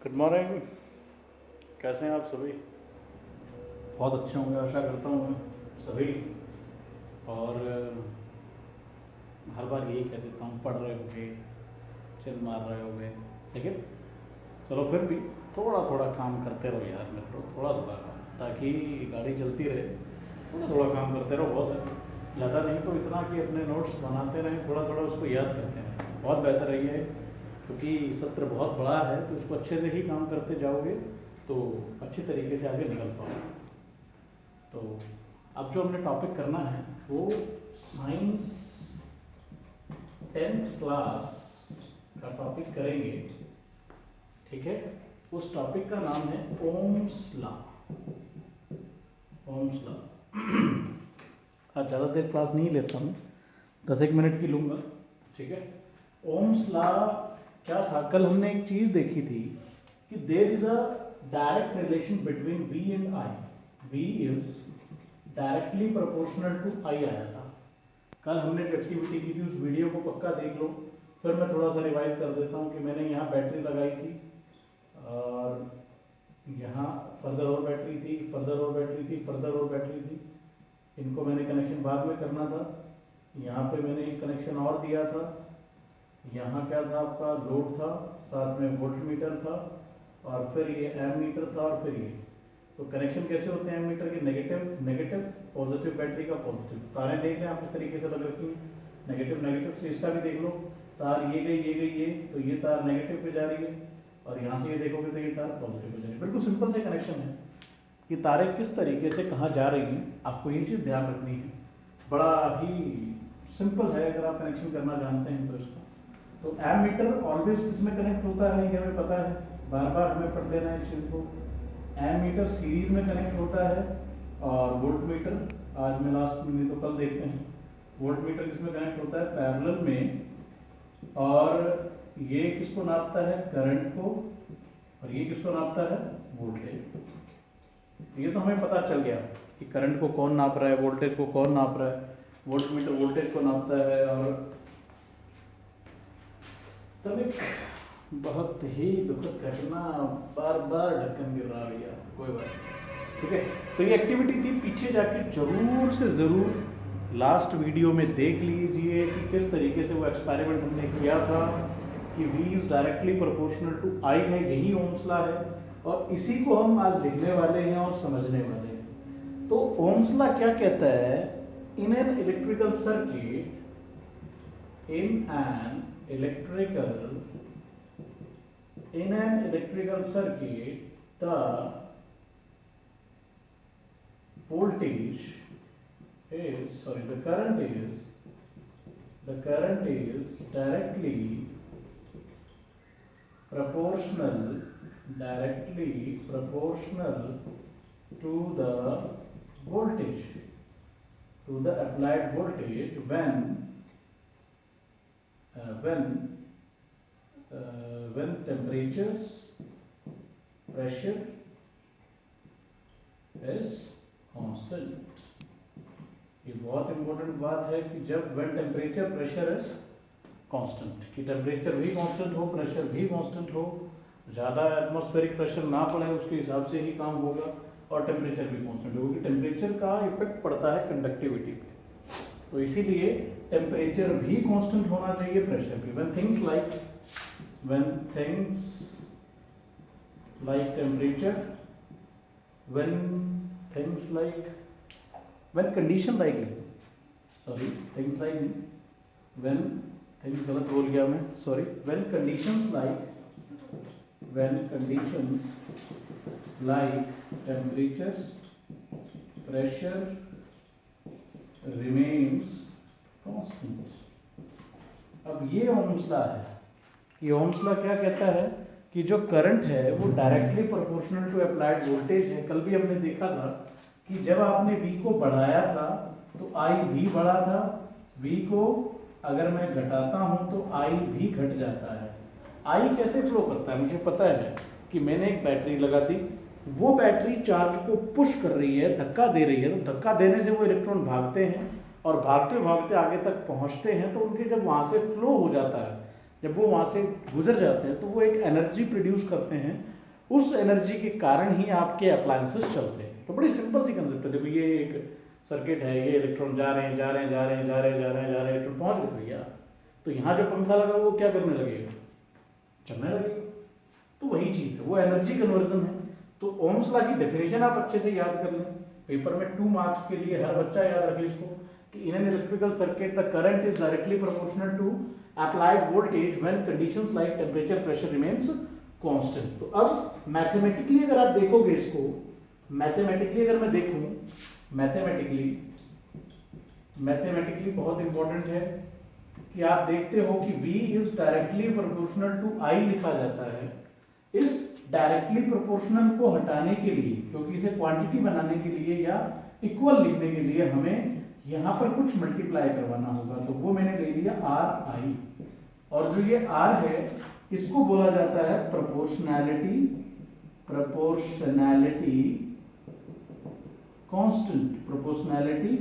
Good morning. कैसे हैं आप सभी? बहुत अच्छे होंगे आशा करता हूँ मैं सभी। और हर बार यही कह देता हूँ, पढ़ रहे होंगे, चिल मार रहे होंगे, लेकिन चलो फिर भी थोड़ा थोड़ा काम करते रहो यार मित्रों, थोड़ा थोड़ा काम, ताकि गाड़ी चलती रहे। थोड़ा थोड़ा काम करते रहो, बहुत है, ज़्यादा नहीं तो इतना कि अपने नोट्स बनाते रहें, थोड़ा थोड़ा उसको याद करते रहें, बहुत बेहतर है ये। क्योंकि सत्र बहुत बड़ा है तो उसको अच्छे से ही काम करते जाओगे तो अच्छी तरीके से आगे निकल पाओगे। तो अब जो हमने टॉपिक करना है वो साइंस 10th क्लास का टॉपिक करेंगे, ठीक है। उस टॉपिक का नाम है ओम्स लॉ। Ohm's law. आज ज़्यादा देर क्लास नहीं लेता हूँ, 10 मिनट की लूँगा, ठीक है। ओम्स लॉ क्या था? कल हमने एक चीज़ देखी थी कि there is a direct relation between V and I। V is directly proportional to I आया था। कल हमने जो एक्टिविटी की थी उस वीडियो को पक्का देख लो। फिर मैं थोड़ा सा रिवाइज कर देता हूँ कि मैंने यहाँ बैटरी लगाई थी और यहाँ फर्दर और बैटरी थी, फर्दर और बैटरी थी, फर्दर और बैटरी थी। इनको मैंने कनेक्शन बाद में करना था। यहाँ पे मैंने एक कनेक्शन और दिया था। यहाँ क्या था? आपका लोड था, साथ में वोल्ट मीटर था, और फिर ये एम मीटर था, और फिर ये। तो कनेक्शन कैसे होते हैं एम मीटर के? नेगेटिव नेगेटिव, पॉजिटिव बैटरी का पॉजिटिव। तारें देख लें आप इस तरीके से लग रखी हैं, नेगेटिव नेगेटिव से। इसका भी देख लो, तार ये गई ये गई ये, तो ये तार नेगेटिव पे जा रही है, और यहाँ से ये देखोगे तो ये तार पॉजिटिव पे जा रही है। बिल्कुल सिंपल से कनेक्शन है कि तारें किस तरीके से कहाँ जा रही हैं, आपको ये चीज़ ध्यान रखनी है। बड़ा ही सिंपल है अगर आप कनेक्शन करना जानते हैं तो इसका। तो एम मीटर ऑलवेज किस में कनेक्ट होता है ये हमें पता है, बार बार हमें पढ़ लेना है इस चीज़ को। एम मीटर सीरीज में कनेक्ट होता है, और वोल्ट मीटर आज मैं लास्ट में, नहीं तो कल देखते हैं। वोल्ट मीटर किस में कनेक्ट होता है? पैरेलल में। और ये किसको नापता है? करंट को। और ये किसको नापता है? वोल्टेज। ये तो हमें पता चल गया कि करंट को कौन नाप रहा है, वोल्टेज को कौन नाप रहा है। वोल्ट मीटर वोल्टेज को नापता है। और तब एक बहुत ही दुखद घटना, बार बार ढक्कन गिर रहा भैया, कोई बात नहीं, ठीक है। तो ये एक्टिविटी थी, पीछे जाके जरूर से ज़रूर लास्ट वीडियो में देख लीजिए कि किस तरीके से वो एक्सपेरिमेंट हमने किया था कि V is directly proportional to I है, यही ओम्स लॉ है, और इसी को हम आज लिखने वाले हैं और समझने वाले हैं। तो ओम्स लॉ क्या कहता है? इन an electrical circuit, in an electrical circuit, the voltage is, sorry, the current is directly proportional to the voltage, to the applied voltage when temperatures, pressure is constant। ये बहुत इंपॉर्टेंट बात है कि जब when temperature, pressure is constant, कि temperature भी constant हो, pressure भी कांस्टेंट हो, ज़्यादा एटमॉस्फेरिक प्रेशर ना पड़े उसके हिसाब से ही काम होगा, और टेम्परेचर भी कांस्टेंट होगी। टेम्परेचर का इफेक्ट पड़ता है कंडक्टिविटी पे, तो इसीलिए टेम्परेचर भी कांस्टेंट होना चाहिए, प्रेशर भी। when things like temperature, when condition like, sorry, things like, when things, गलत बोल गया मैं, sorry, when conditions like temperatures, pressure remains constant। अब ये ओम्स लॉ है। ये ओम्स लॉ क्या कहता है कि जो करंट है वो directly proportional to applied voltage है। कल भी हमने देखा था कि जब आपने V को बढ़ाया था तो I भी बढ़ा था, V को अगर मैं घटाता हूं तो I भी घट जाता है। I कैसे फ्लो करता है? मुझे पता है कि मैंने एक बैटरी लगा दी, वो बैटरी चार्ज को पुश कर रही है, धक्का दे रही है, तो धक्का देने से वो इलेक्ट्रॉन भागते हैं, और भागते भागते आगे तक पहुंचते हैं। तो उनके जब वहाँ से फ्लो हो जाता है, जब वो वहाँ से गुजर जाते हैं, तो वो एक एनर्जी प्रोड्यूस करते हैं, उस एनर्जी के कारण ही आपके अप्लायंसेस चलते हैं। तो बड़ी सिंपल सी कंसेप्ट है। देखो ये एक सर्किट है, ये इलेक्ट्रॉन जा रहे हैं जा रहे हैं जा रहे हैं जा रहे हैं जा रहे हैं जा रहे हैं, इलेक्ट्रॉन पहुंच गए भैया। तो यहाँ जो पंखा लगा वो क्या करने लगेगा, चलने लगेगा। तो वही चीज है, वो एनर्जी कन्वर्जन है। तो ओम्स लॉ की डेफिनेशन आप अच्छे से याद कर लें, पेपर में 2 मार्क्स के लिए हर बच्चा याद रखे इसको कि in an electrical circuit the current is directly proportional to applied voltage when conditions like temperature pressure remains constant. तो अब मैथमेटिकली अगर आप देखोगे इसको, मैथमेटिकली अगर मैं देखूं, मैथमेटिकली बहुत इंपॉर्टेंट है कि आप देखते हो कि V is directly proportional to I लिखा जाता है। इस डायरेक्टली प्रोपोर्शनल को हटाने के लिए, क्योंकि इसे क्वांटिटी बनाने के लिए या इक्वल लिखने के लिए हमें यहां पर कुछ मल्टीप्लाई करवाना होगा, तो वो मैंने ले लिया RI। और जो ये R है इसको बोला जाता है प्रोपोर्शनैलिटी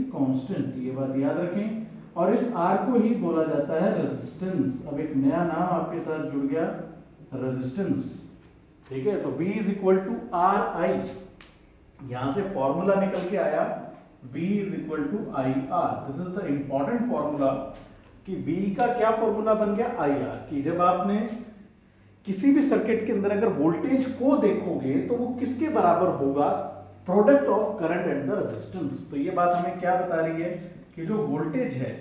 कांस्टेंट, ये बात याद रखें। और इस R को ही बोला जाता है रेजिस्टेंस। अब एक नया नाम आपके साथ जुड़ गया, रेजिस्टेंस। ठीक है, तो V is equal to RI, यहां से फॉर्मूला निकल के आया V is equal to IR। This is the important formula कि V का क्या फॉर्मूला बन गया, IR। कि जब आपने किसी भी सर्किट के अंदर अगर वोल्टेज को देखोगे तो वो किसके बराबर होगा, product of current and the resistance. तो ये बात हमें क्या बता रही है कि जो वोल्टेज है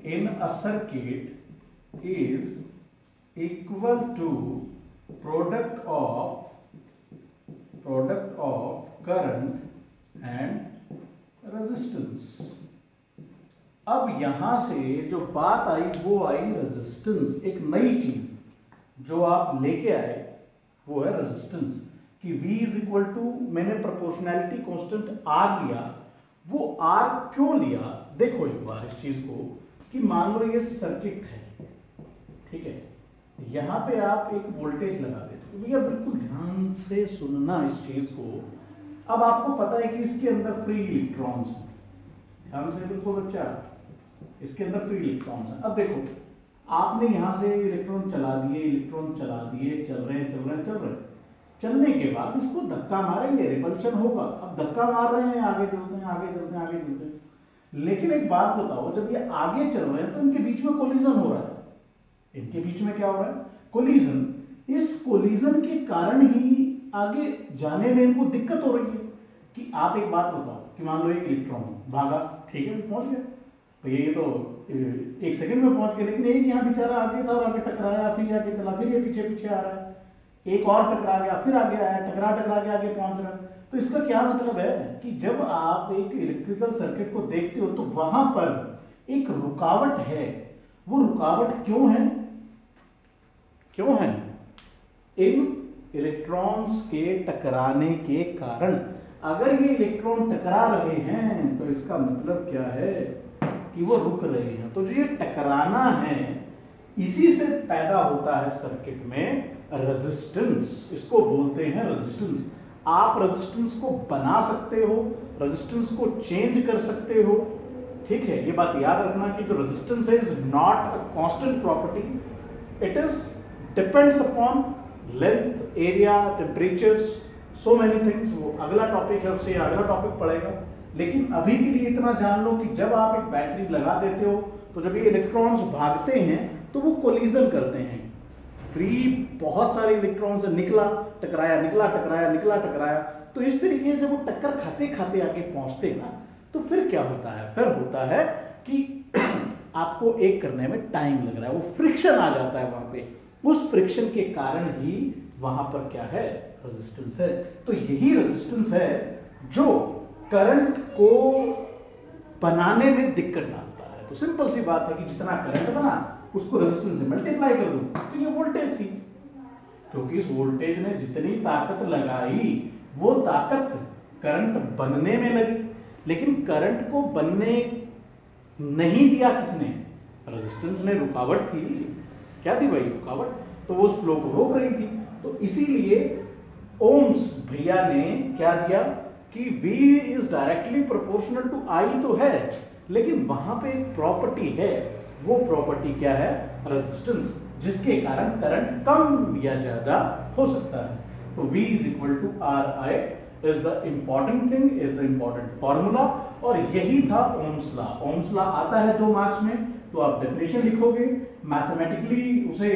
in a circuit is equal to product of current and resistance. अब यहां से जो बात आई वो आई रेजिस्टेंस। एक नई चीज जो आप लेके आए वो है रेजिस्टेंस कि V इज इक्वल टू, मैंने प्रोपोर्शनैलिटी कांस्टेंट R लिया। वो R क्यों लिया, देखो एक बार इस चीज को कि मान लो ये सर्किट है, ठीक है, यहां पे आप एक वोल्टेज लगा देते हो। भैया बिल्कुल ध्यान से सुनना इस चीज को। अब आपको पता है कि इसके अंदर फ्री इलेक्ट्रॉन्स हैं, ध्यान से बिल्कुल बच्चा, इसके अंदर फ्री इलेक्ट्रॉन्स हैं। अब देखो आपने यहां से इलेक्ट्रॉन चला दिए, चल रहे हैं, चलने के बाद इसको धक्का मारेंगे, रिपल्शन होगा। अब धक्का मार रहे हैं, आगे चलते हैं। लेकिन एक बात बताओ, जब ये आगे चल रहे हैं तो इनके बीच में कोलिजन हो रहा है। इनके बीच में क्या हो रहा है, कोलिजन। इस कोलिजन के कारण ही आगे जाने में इनको दिक्कत हो रही है। कि आप एक बात बताओ कि मान लो एक इलेक्ट्रॉन भागा, ठीक है, पहुंच गया, तो ये तो 1 सेकंड में पहुंच गया। लेकिन एक यहाँ बेचारा आगे था और आगे टकराया, फिर आगे चला, फिर ये पीछे आ रहा है, एक और टकरा गया, फिर आगे आया, टकरा के आगे पहुंच रहा है। तो इसका क्या मतलब है कि जब आप एक इलेक्ट्रिकल सर्किट को देखते हो तो वहां पर एक रुकावट है। वो रुकावट क्यों है, इन इलेक्ट्रॉन्स के टकराने के कारण। अगर ये इलेक्ट्रॉन टकरा रहे हैं तो इसका मतलब क्या है कि वो रुक रहे हैं। तो जो ये टकराना है इसी से पैदा होता है सर्किट में रेजिस्टेंस। इसको बोलते हैं रेजिस्टेंस। आप रेजिस्टेंस को बना सकते हो, रेजिस्टेंस को चेंज कर सकते हो, ठीक है। ये बात याद रखना कि जो रेजिस्टेंस है is not a constant property, it is depends upon length, area, temperatures, so many things. वो अगला टॉपिक है, उससे अगला टॉपिक पड़ेगा। लेकिन अभी के लिए इतना जान लो कि जब आप एक बैटरी लगा देते हो तो जब ये इलेक्ट्रॉन्स भागते हैं तो वो कोलिजन करते हैं। फ्री बहुत सारे इलेक्ट्रॉन्स निकला टकराया, तो इस तरीके से वो टक्कर खाते आगे पहुंचते ना, तो फिर क्या होता है, फिर होता है कि आपको एक करने में टाइम लग रहा है, वो फ्रिक्शन आ जाता है वहां पे। उस फ्रिक्शन के कारण ही वहां पर क्या है, रेजिस्टेंस है। तो यही रेजिस्टेंस है जो करंट को बनाने में दिक्कत डालता है। तो सिंपल सी बात है कि जितना करंट बना उसको रेजिस्टेंस से मल्टीप्लाई कर दो, तो ये वोल्टेज थी। क्योंकि इस वोल्टेज ने जितनी ताकत लगाई वो ताकत करंट बनने में लगी, लेकिन करंट को बनने नहीं दिया किसने, रेजिस्टेंस ने। रुकावट थी, क्या थी भाई, रुकावट, तो वो उस फ्लो को रोक रही थी। तो इसीलिए ओम्स भैया ने क्या दिया कि V is directly proportional to I तो है, लेकिन वहां पे एक प्रॉपर्टी है। वो प्रॉपर्टी क्या है, रेजिस्टेंस, जिसके कारण करंट कम या ज्यादा हो सकता है। तो V is equal to R I is the important thing, is the important formula. और यही था ओम्स लॉ। ओम्स लॉ आता है 2 मार्क्स में, तो आप डेफिनेशन लिखोगे, मैथमेटिकली उसे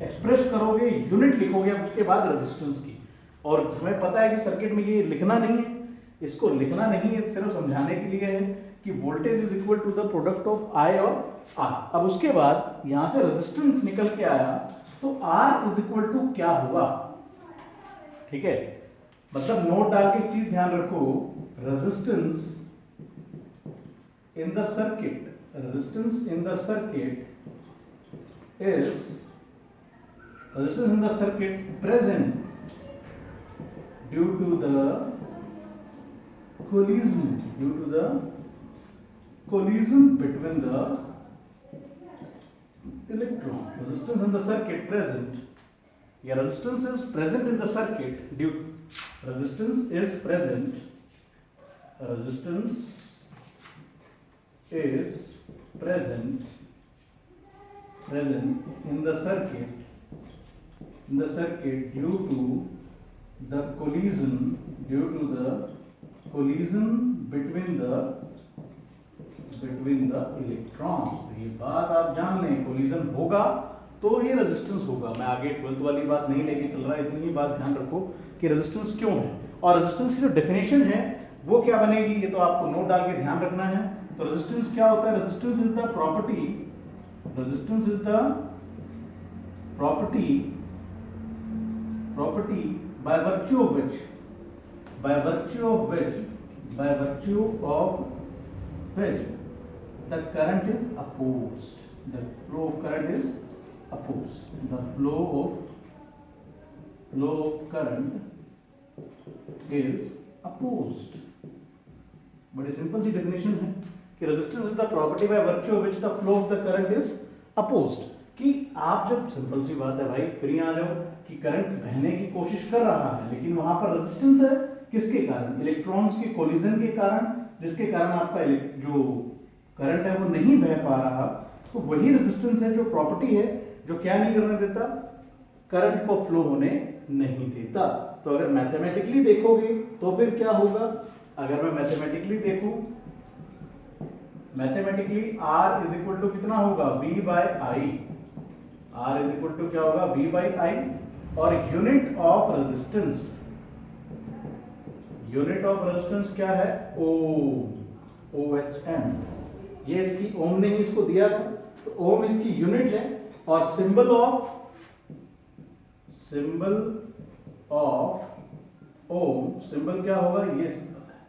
एक्सप्रेस करोगे, यूनिट लिखोगे, अब उसके बाद रेजिस्टेंस की। और हमें पता है कि सर्किट में ये लिखना नहीं है, इसको लिखना नहीं है, सिर्फ समझाने के लिए है कि voltage is equal to the product of I और आर। अब उसके बाद यहां से रेजिस्टेंस निकल के आया, तो आर इज इक्वल टू क्या हुआ, ठीक है। मतलब नोट डाल के एक चीज ध्यान रखो, resistance in the circuit, resistance in the circuit is resistance in the circuit present due to the collision between the electron. Resistance in the circuit present, yeah, resistance is present in the circuit due, resistance is present in the circuit due to the collision between the electrons। तो ये बात आप जान लें, collision होगा तो ही resistance होगा। मैं आगे 12th वाली बात नहीं लेके चल रहा, इतनी ही बात ध्यान रखो कि रेजिस्टेंस क्यों है। और रेजिस्टेंस की जो डेफिनेशन है वो क्या बनेगी, ये तो आपको नोट डाल के ध्यान रखना है। तो रेजिस्टेंस क्या होता है, resistance is the property by virtue of which the current is opposed, the flow of current is opposed, the flow of current is opposed। बड़ी सिंपल सी डेफिनेशन है कि resistance is the property by virtue of which the flow of the current is opposed. कि आप जब, simple सी बात है भाई, फिर यहां आ जाओ कि करंट बहने की कोशिश कर रहा है, लेकिन वहां पर रेजिस्टेंस है किसके कारण, इलेक्ट्रॉन्स के कोलिजन के कारण, जिसके कारण आपका जो करंट है वो नहीं बह पा रहा। तो वही रेजिस्टेंस है जो प्रॉपर्टी है जो क्या नहीं करने देता, करंट को फ्लो होने नहीं देता। तो अगर मैथमेटिकली देखोगे तो फिर क्या होगा, अगर मैं मैथमेटिकली देखूं, mathematically R is equal to कितना होगा, V by I. R is equal to क्या होगा, V बाय आई। और यूनिट ऑफ रेजिस्टेंस क्या है, OHM। ये इसकी ओम ने ही इसको दिया था, तो ओम इसकी यूनिट है। और सिंबल ऑफ ओम, सिंबल क्या होगा, ये सिंबल है।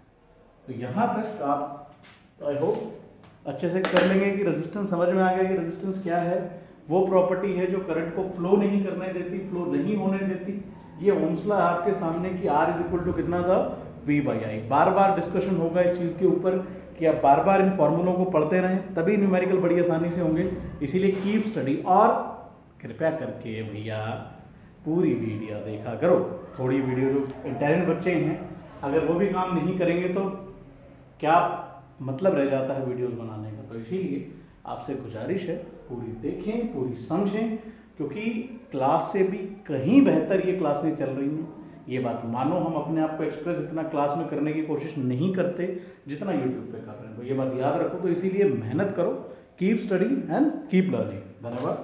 तो यहां तक आप, तो आई होप अच्छे से कर लेंगे कि रेजिस्टेंस समझ में आ गया कि रेजिस्टेंस क्या है। वो प्रॉपर्टी है जो करंट को फ्लो नहीं करने देती, फ्लो नहीं होने देती। ये ओम्स लॉ आपके सामने कि R इज इक्वल टू कितना था, V by I. Bar bar discussion होगा इस चीज़ के ऊपर कि आप बार बार इन फॉर्मूलों को पढ़ते रहें, तभी न्यूमेरिकल बड़ी आसानी से होंगे। इसीलिए कीप स्टडी, और कृपया करके भैया पूरी वीडियो देखा करो। थोड़ी वीडियो जो इंटेलिजेंट बच्चे हैं, अगर वो भी काम नहीं करेंगे तो क्या मतलब रह जाता है वीडियोस बनाने का। तो इसीलिए आपसे गुजारिश है, पूरी देखें, पूरी समझें, क्योंकि क्लास से भी कहीं बेहतर ये क्लासें चल रही हैं। ये बात मानो, हम अपने आप को एक्सप्रेस इतना क्लास में करने की कोशिश नहीं करते जितना यूट्यूब पे कर रहे हैं। तो ये बात याद रखो। तो इसीलिए मेहनत करो, keep study and keep learning. धन्यवाद।